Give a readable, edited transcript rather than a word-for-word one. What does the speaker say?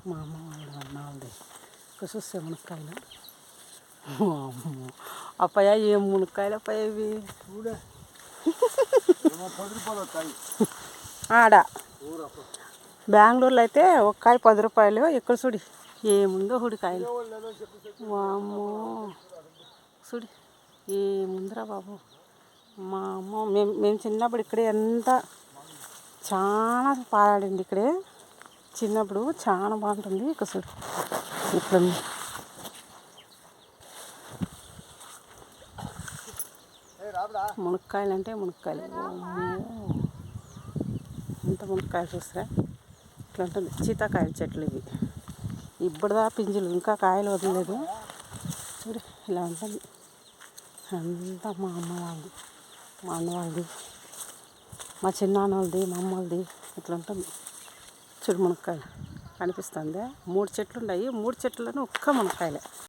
మా అమ్మ వాళ్ళ అన్న వాళ్ళది ఇక్కడ చూస్తే మునక్కాయలు. అమ్మో అప్పయ్య ఏం మునక్కాయలు అప్పయ్య ఇవి ఆడ బెంగళూరులో అయితే ఒక కాయ 10 రూపాయలు. ఇక్కడ చూడి ఏముందో హుడికాయలు. వామ్మో చూడి ఏముందిరా బాబు. మా అమ్మ మేము చిన్నప్పుడు ఇక్కడే ఎంత చాలా పాడాడింది. ఇక్కడే చిన్నప్పుడు చాలా బాగుంటుంది. ఇక్కడ చూడు ఇట్లా మునక్కాయలు అంటే మునక్కాయలు. ఎంత మునక్కాయలు చూస్తే ఇట్లా ఉంటుంది. సీతాకాయల చెట్లు ఇవి. ఇప్పుడుదా పింజులు ఇంకా కాయలు వదలలేదు. చూడు ఇలా ఉంటుంది. అంతా మా అమ్మ వాళ్ళది, మా అన్న వాళ్ళది, మా చిన్నాన్న వాళ్ళది, మా అమ్మ వాళ్ళది ఇట్లా ఉంటుంది. చూడు మునక్కాయలు కనిపిస్తుంది. 3 చెట్లు ఉన్నాయి. 3 చెట్లను ఒక్క మునక్కాయలే.